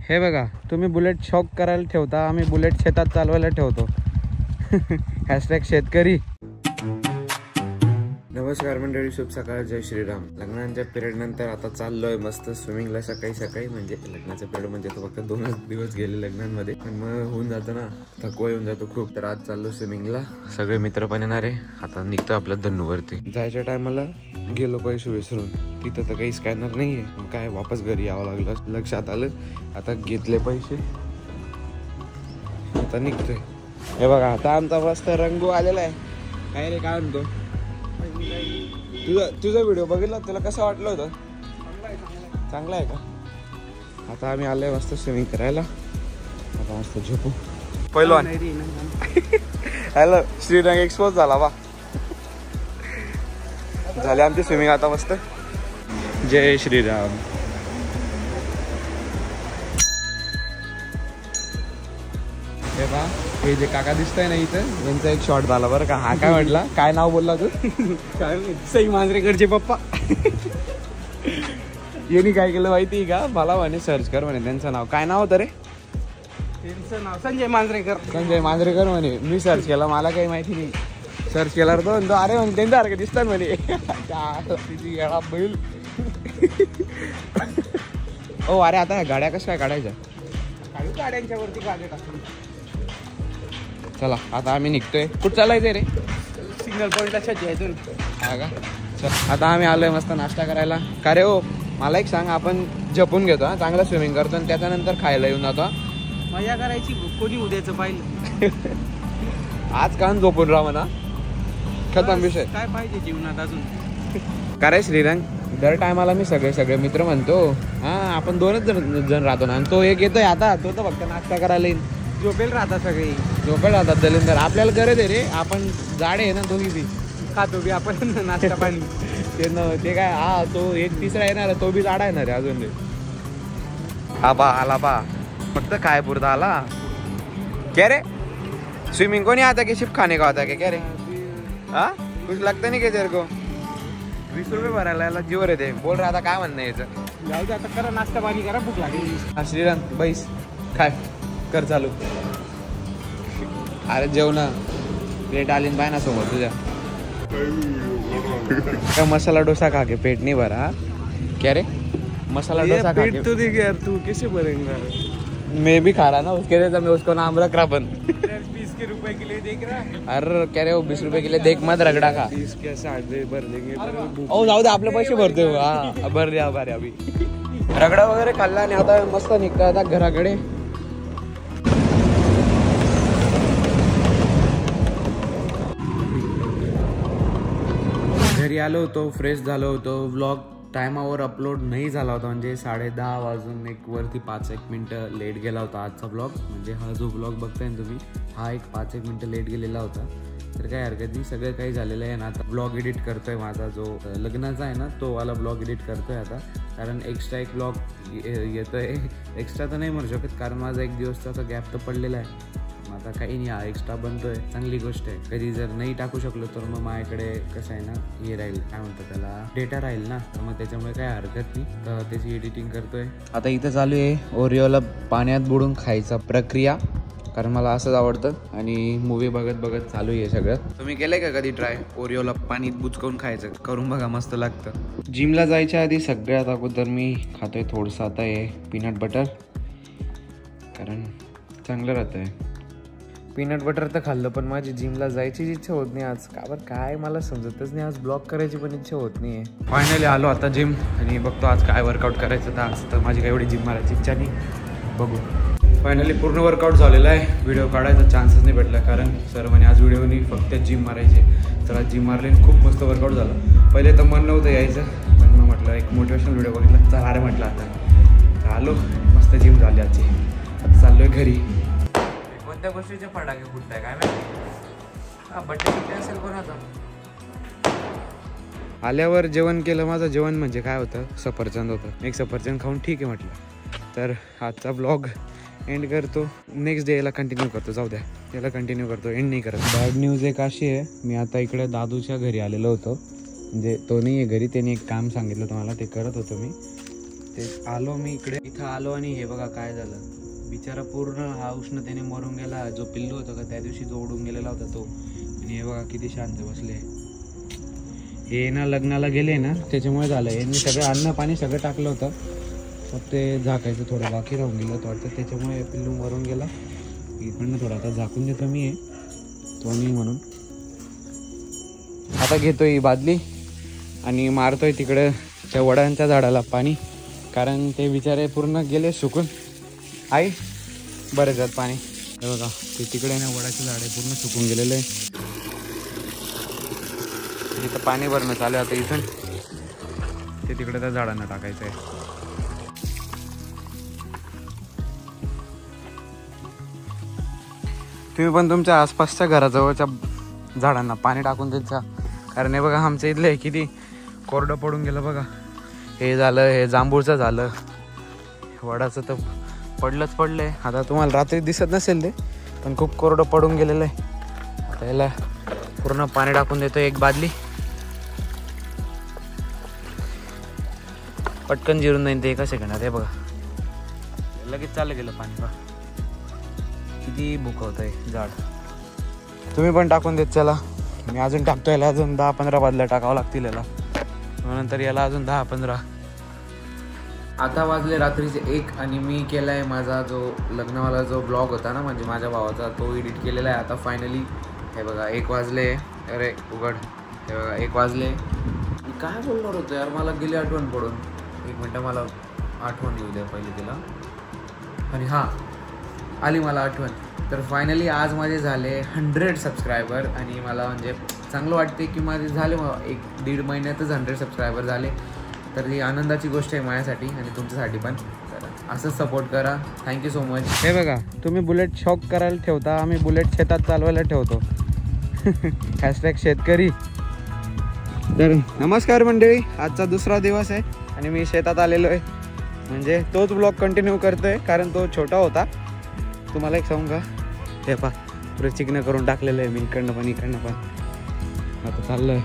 हे बघा, तुम्ही बुलेट शौक करायला ठेवता, आम्ही बुलेट शेतात चालवायला ठेवतो. हॅशटॅग शेतकरी. नमस्कार मंडळी, शुभ सकाळ, जय श्रीराम. लग्नाच्या पिरियड नंतर आता चाललोय मस्त स्विमिंगला सकाळी सकाळी. म्हणजे लग्नाचा पिरियड म्हणजे तो फक्त 2 दिवस गेले लग्नांमध्ये, पण मग होऊन जातं ना, थकवा येऊन जातो खूप. तर आज चाललो स्विमिंगला, सगळे मित्र पण येणार आहे. आता निघतो आपल्या धन्नूवरती. जायच्या टायमाला गेलो पैसे विसरून, तिथं तर काही स्कॅनर नाहीये, काय वापस घरी यावं लागलं. लक्षात आलं, आता घेतले पैसे, आता निघतोय. हे बघा, आता आमचा मस्त रंगू आलेला आहे. काय रे, काय म्हणतो? तुझा व्हिडिओ बघितला, तुला कसं वाटलं होतं? चांगला आहे का? आता आम्ही आलोय मस्त स्विमिंग करायला. आता मस्त झोपू. पहिलवान हॅलो, श्रीरंग एक्सपोज झाला वा. झाले आमची स्विमिंग आता मस्त. जय श्रीराम. हे बा, हे जे काका दिसतंय ना इथं, यांचा एक शॉट झाला बरं का. हा काय म्हटला, काय नाव बोलला तू? काय सई मांजरेकरचे पप्पा. यांनी काय केलं माहिती का, मला म्हणे सर्च कर म्हणे त्यांचं नाव. काय नाव होतं रे? त्यांचं नाव संजय मांजरेकर. संजय मांजरेकर म्हणे. मी सर्च केला, मला काही माहिती नाही. सर्च केल्यावर तो म्हणतो, अरे म्हणे त्यांच्यासारखं दिसतात म्हणे. तिची गाडा बैल. ओ अरे, आता गाड्या कसं काय काढायच्या? गाड्यांच्या वरती गाड्या टाकून. चला आता आम्ही निघतोय. कुठं चालायचंय रे? सिग्नल पॉईंटला छायतून. हा का? चल आता आम्ही आलोय मस्त नाश्ता करायला. का रे हो, मला एक सांग, आपण जपून घेतो हा, चांगला स्विमिंग करतो आणि त्याच्यानंतर खायला येऊन जातो. मजा करायची, कोणी उद्याचं पाहिलं. आज कान झोपून राहा म्हणा, खतम विषय. काय पाहिजे जीवनात अजून? का रे श्रीरंग, दर टायमाला मी सगळे मित्र म्हणतो, हा आपण 2च जण राहतो ना, आणि तो एक येतोय आता, तो तर फक्त नाश्ता करायला येईल. झोपेल राहतात सगळे, झोपेल राहतात दलिंदर. आपल्याला गरज आहे रे, आपण जाडे आहे ना दोघी बी, खातो बी आपण नाश्ता पाणी. ते काय, हा तो एक तिसरा येणार, तो बी जाडा येणार आहे अजून. हा बा आला बा, फक्त काय पुरता आला. क्या रे, स्विमिंग को नहीं आता कि सिर्फ खाने का आता क्या रे? हाँ, कुछ लगता नहीं क्या तेरे को? 20 रुपये भरायला याला जीवर येते. बोल रहा था, काय म्हणणं याचं? जाऊ दे आता, करा नाश्ता पाणी करा, भूक लागली. हा श्रीरंग बैस, काय कर चालू. अरे जेवण प्लेट आली पाय ना समोर तुझ्या. क्या मसाला डोसा खा के पेट नहीं भरा? क्या रे, मसाला डोसा खा के तो देख यार, तू कैसे भरेगा? मैं भी खा रहा ना, उसके लिए मैं उसको नाम रख रहा बन. 20 रुपए के लिए देख रहा. अरे क्या रे, 20 रुपए के लिए देख मत रगड़ा खा. 20 के 60 भर देंगे. ओ जाऊ दे, आपले पैसे भरते हो. हा भर द्या भारी. अभि रगडा वगैरे खाल्ला आणि आता मस्त निघता आता घराकडे. घरी आलो होतो, फ्रेश झालो होतो. व्लॉग टायमावर अपलोड नाही झाला होता, म्हणजे 10:30 वाजून एक वरती 5-1 मिनटं लेट गेला होता आजचा व्लॉग. म्हणजे हा जो व्लॉग बघताय ना तुम्ही, हा एक 5-1 मिनटं लेट गेलेला होता. तर काय हरकत नाही, सगळं काही झालेलं आहे ना. आता ब्लॉग एडिट करतोय, माझा जो लग्नाचा आहे ना तो वाला ब्लॉग एडिट करतोय आता. कारण एक्स्ट्रा एक ब्लॉग येतोय. एक्स्ट्रा तर नाही म्हणू शकत, कारण माझा 1 दिवसचा आता गॅप तर पडलेला आहे. आता काही नाही, हा एक्स्ट्रा बनतोय, चांगली गोष्ट आहे. कधी जर नाही टाकू शकलो तर मग माझ्याकडे कसं आहे ना, हे राहील, काय म्हणतात त्याला, डेटा राहील ना, तर मग त्याच्यामुळे काय हरकत नाही. तर त्याची एडिटिंग करतोय आता. इथं चालू आहे ओरिओला पाण्यात बुडून खायचा प्रक्रिया, कारण मला असंच आवडतं. आणि मूवी बघत बघत चालू आहे सगळं. तुम्ही केलंय का कधी ट्राय ओरिओला पाणी बुचकवून खायचं? करून बघा, मस्त लागतं. जिमला जायच्या आधी सगळ्यात अगोदर मी खातोय थोडंसं आता हे पीनट बटर, कारण चांगलं राहतं आहे. पीनट बटर तर खाल्लं, पण माझी जिमला जायचीच इच्छा होत नाही आज. का बरं, काय मला समजतच नाही. आज ब्लॉग करायची पण इच्छा होत नाही आहे. फायनली आलो आता जिम, आणि बघतो आज काय वर्कआउट करायचं. तर आज तर माझी काय एवढी जिम मारायची इच्छा नाही, बघू. फायनली पूर्ण वर्कआउट झालेला आहे. व्हिडिओ काढायचा चान्सच नाही भेटला, कारण सर म्हणे आज व्हिडिओ नाही, फक्त जिम मारायची. तर आज जिम मारली, खूप मस्त वर्कआउट झालं. पहिले तर मन नव्हतं यायचं, पण मग म्हटलं एक मोटिवेशनल व्हिडिओ बघितला, चला अरे म्हटलं आता आलो. मस्त जिम झाली आजची. आता चाललोय घरी. कोणत्या गोष्टीचे फटाके फुटताय काय माहिती? बड्डे किती असेल कोणाचा? आल्यावर जेवण केलं. माझं जेवण म्हणजे काय होतं, सफरचंद होतं. एक सफरचंद खाऊन ठीक आहे म्हटलं. तर आजचा ब्लॉग एंड करतो. नेक्स्ट डे याला कंटिन्यू करतो. जाऊ द्या, याला कंटिन्यू करतो, एंड नाही करत. बॅड न्यूज एक अशी आहे, मी आता इकडे दादूच्या घरी आलेलो होतो. म्हणजे तो नाही आहे घरी, त्याने एक काम सांगितलं तुम्हाला, ते करत होतो मी. ते आलो मी इकडे. इथं आलो आणि हे बघा काय झालं, बिचारा पूर्ण हा उष्णतेने मरून गेला. जो पिल्लू होता का त्या दिवशी जो उडून गेलेला होता तो. आणि हे बघा किती शांत बसले. हे ना लग्नाला गेले ना त्याच्यामुळे झालं. यांनी सगळं अन्न पाणी सगळं टाकलं होतं, फक्त ते झाकायचं थोडं बाकी राहून गेलं होतं वाटतं, त्याच्यामुळे पिल्लू मरून गेला. इकडनं थोडं आता झाकून देतो मी आहे तो मी म्हणून. आता घेतोय ही बादली आणि मारतोय तिकडं त्या वडांच्या झाडाला पाणी, कारण ते बिचारे पूर्ण गेले सुकून. आई बरं जात पाणी. हे बघा ते तिकडे ना वडाचे झाड आहे पूर्ण सुकून गेलेले आहे. इथं पाणी भरणं चालू आहे आता इथून ते तिकडे त्या झाडांना टाकायचं आहे. तुम्ही पण तुमच्या आसपासच्या घराजवळच्या झाडांना पाणी टाकून देत जा, कारण हे बघा आमच्या इथलं किती कोरडं पडून गेलं बघा. हे झालं, हे जांभूळचं झालं, वडाचं तर पडलंच पडलंय. आता तुम्हाला रात्री दिसत नसेल ते, पण खूप कोरडं पडून गेलेलं आहे. आता याला पूर्ण पाणी टाकून देतो एक बादली. पटकन जिरून जाईन ते एका सेकंदात. हे बघा लगेच चाललं गेलं पाणी. बघा किती भुकवत आहे झाड. तुम्ही पण टाकून देत चला. मी अजून टाकतो. याला अजून 10-15 बादल्या टाकावं लागतील याला, नंतर याला अजून 10-15. आता वाजले रात्रीचे 1 आणि मी केला आहे माझा जो लग्नवाला जो ब्लॉग होता ना, म्हणजे माझ्या भावाचा, तो एडिट केलेला आहे आता फायनली. हे बघा 1 वाजले. अरे उघड. हे बघा 1 वाजले. मी काय बोलणार होतो यार, मला गेली आठवण पडून. 1 मिनटं मला आठवण येऊ द्या पहिले तिला. आणि हां आली मला आठवण. तर फायनली आज माझे झाले 100 सबस्क्रायबर आणि मला म्हणजे चांगलं वाटते की माझे झाले 1-1.5 महिन्यातच 100 सबस्क्रायबर झाले. तर ही आनंदाची गोष्ट आहे माझ्यासाठी आणि तुमच्यासाठी पण. तर असंच सपोर्ट करा. Thank you so much. हे बघा तुम्ही बुलेट शौक करायला ठेवता, आम्ही बुलेट शेतात चालवायला ठेवतो. हॅशटॅग शेतकरी. तर नमस्कार मंडळी, आजचा दुसरा दिवस आहे आणि मी शेतात आलेलो आहे. म्हणजे तोच ब्लॉग कंटिन्यू करतोय कारण तो छोटा होता. तुम्हाला एक सांगू का, हे पा पुरे चिकनं करून टाकलेलं आहे मी, इकडनं पण इकडनं पण. आता चाललंय.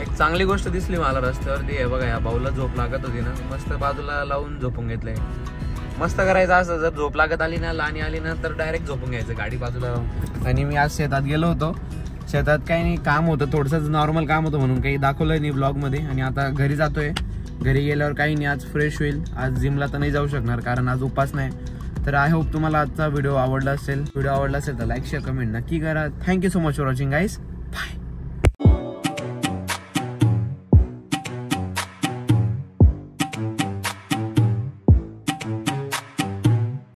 एक चांगली गोष्ट दिसली मला रस्त्यावरती. हे बघा या भाऊला झोप लागत होती ना, मस्त बाजूला लावून झोपून घेतलंय. मस्त करायचं असं, जर झोप लागत आली ना लाणी आली ना तर डायरेक्ट झोपून घ्यायचं गाडी बाजूला लावून. आणि मी आज शेतात गेलो होतो. शेतात काही नाही काम होतं, थोडंसं नॉर्मल काम होतं म्हणून काही दाखवलं नाही ब्लॉगमध्ये. आणि आता घरी जातोय. घरी गेल्यावर काही नाही, आज फ्रेश होईल. आज जिमला तर नाही जाऊ शकणार कारण आज उपास नाही. तर आय होप तुम्हाला आजचा व्हिडिओ आवडला असेल. व्हिडिओ आवडला असेल तर लाईक शेअर कमेंट नक्की करा. Thank you so much for watching guys.